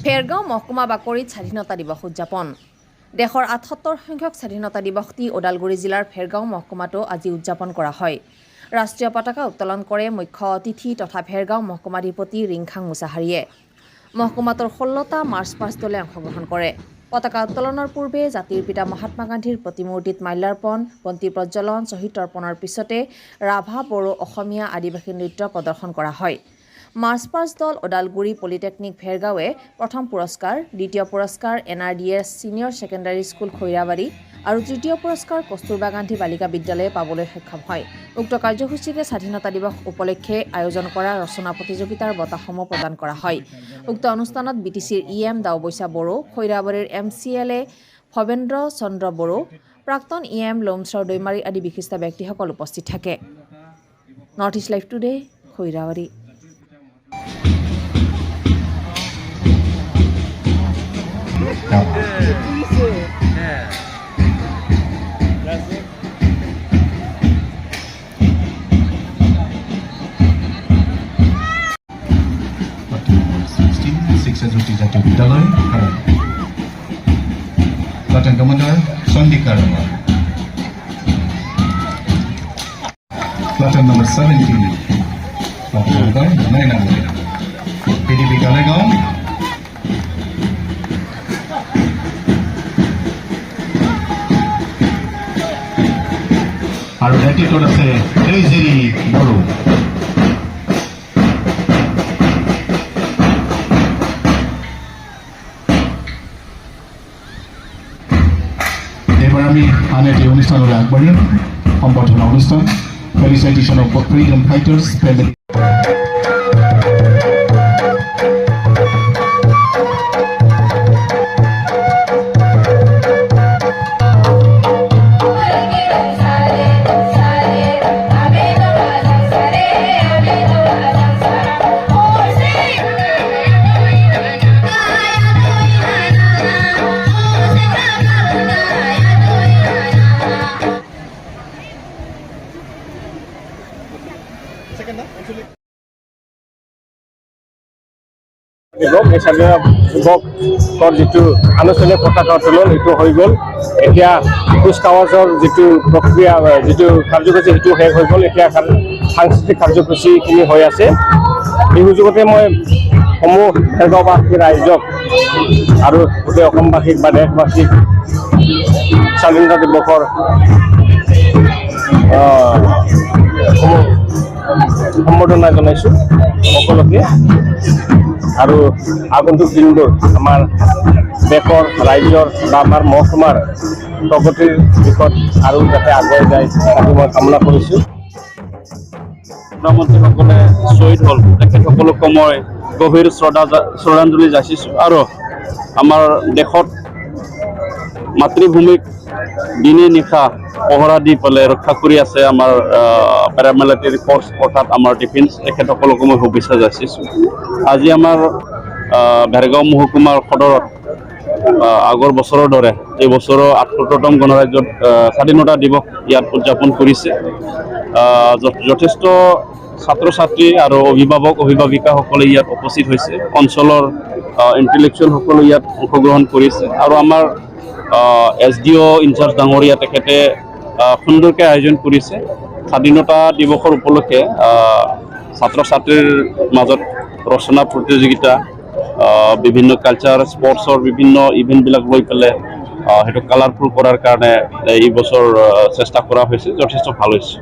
ফেৰগাঁও মহকুমা বাকৰিত স্বাধীনতা দিৱস উদযাপন দেশৰ ৭৮ সংখ্যক স্বাধীনতা দিৱসটি ওদালগুৰি জিলাৰ ফেৰগাঁও মহকুমাতো আজি উদযাপন কৰা হয়। ৰাষ্ট্ৰীয় পতাকা উত্তোলন কৰে মুখ্য অতিথি তথা ফেৰগাঁও মহকুমাধিপতি ৰিংখাং মুছাহাৰীয়ে। মহকুমাটোৰ 16টা মাৰ্চ পাষ্ট দলে অংশগ্ৰহণ কৰে। পতাকা উত্তোলনৰ পূৰ্বে জাতিৰ পিতা মহাত্মা গান্ধীৰ প্ৰতিমূৰ্তিত মাল্যাৰ্পণ, বন্তি প্ৰজ্বলন, শ্বহীদ তৰ্পণৰ পিছতে ৰাভা, বড়ো, অসমীয়া, আদিবাসী নৃত্য প্ৰদৰ্শন কৰা হয়। মাৰ্চ পাষ্ট দল ওদালগুৰি পলিটেকনিক ফেৰগাঁৱে প্ৰথম পুৰস্কাৰ, দ্বিতীয় পুৰস্কাৰ NRDS senior secondary school Khoirabari আৰু তৃতীয় পুৰস্কাৰ কস্তুৰবা গান্ধী বালিকা বিদ্যালয়ে পাবলৈ সক্ষম হয়। উক্ত কাৰ্যসূচীৰে স্বাধীনতা দিৱস উপলক্ষে আয়োজন কৰা ৰচনা প্ৰতিযোগিতাৰ বঁটাসমূহ প্ৰদান কৰা হয়। উক্ত অনুষ্ঠানত BTCৰ EM দাওবৈচা বড়ো, খৈৰাবাৰীৰ MCLA ভৱেন্দ্ৰ চন্দ্ৰ বড়ো, প্ৰাক্তন EM লোমশ্বৰ দৈমাৰী আদি বিশিষ্ট ব্যক্তিসকল উপস্থিত থাকে। North east live today, Khoirabari. জাতীয় বিদ্যালয় platoon commander Chandika Rama, platoon number 17 platoon number 9 PDB কালেগাঁও, আৰু নেতৃত্বত আছে জেৰি বড়ো। আমি আন এটি অনুষ্ঠানলৈ আগবাঢ়িম। সম্বৰ্ধনা অনুষ্ঠান, ফেলিচিটেশ্যন অফ ফ্ৰীডম ফাইটাৰ্ছ ফেমিলি। যুৱকৰ যিটো আনুষ্ঠানিক পতাকা উত্তোলন এইটো হৈ গ'ল। এতিয়া কুচকাৱাজৰ যিটো প্ৰক্ৰিয়া, যিটো কাৰ্যসূচী সেইটো শেষ হৈ গ'ল। এতিয়া সাংস্কৃতিক কাৰ্যসূচীখিনি হৈ আছে। এই সুযোগতে মই সমূহ ফেৰগাঁওবাসী ৰাইজক আৰু গোটেই অসমবাসীক বা দেশবাসীক স্বাধীনতা দিৱসৰ সম্বৰ্ধনা জনাইছোঁ সকলোকে। আৰু আগন্তুক দিনবোৰ আমাৰ দেশৰ, ৰাজ্যৰ বা আমাৰ মহকুমাৰ প্ৰগতিৰ দিশত আৰু যাতে আগুৱাই যায় তাকে মই কামনা কৰিছোঁ। প্ৰধানমন্ত্ৰীসকলে শ্বহীদ হ'ল, তেখেতসকলকো মই গভীৰ শ্ৰদ্ধাঞ্জলি যাচিছোঁ। আৰু আমাৰ দেশত মাতৃভূমিক দিনে নিশা পহৰা দি পেলাই ৰক্ষা কৰি আছে আমাৰ পেৰামিলিটাৰী ফ'ৰ্চ অৰ্থাৎ আমাৰ ডিফেন্স, তেখেতসকলকো মই শুভেচ্ছা যাচিছোঁ। আজি আমাৰ ভেৰগাঁও মহকুমাৰ সদৰত আগৰ বছৰৰ দৰে এই বছৰৰ ৭৮তম গণৰাজ্যত স্বাধীনতা দিৱস ইয়াত উদযাপন কৰিছে। যথেষ্ট ছাত্ৰ ছাত্ৰী আৰু অভিভাৱিকাসকলে ইয়াত উপস্থিত হৈছে। অঞ্চলৰ ইণ্টেলেকচুৱেলসকলে ইয়াত অংশগ্ৰহণ কৰিছে। আৰু আমাৰ SDO ইনচাৰ্জ ডাঙৰীয়া তেখেতে সুন্দৰকৈ আয়োজন কৰিছে। স্বাধীনতা দিৱসৰ উপলক্ষে ছাত্ৰ ছাত্ৰীৰ মাজত ৰচনা প্ৰতিযোগিতা, বিভিন্ন কালচাৰ, স্পৰ্টছৰ বিভিন্ন ইভেণ্টবিলাক লৈ পেলাই সেইটো কালাৰফুল কৰাৰ কাৰণে এই বছৰ চেষ্টা কৰা হৈছে। যথেষ্ট ভাল হৈছে।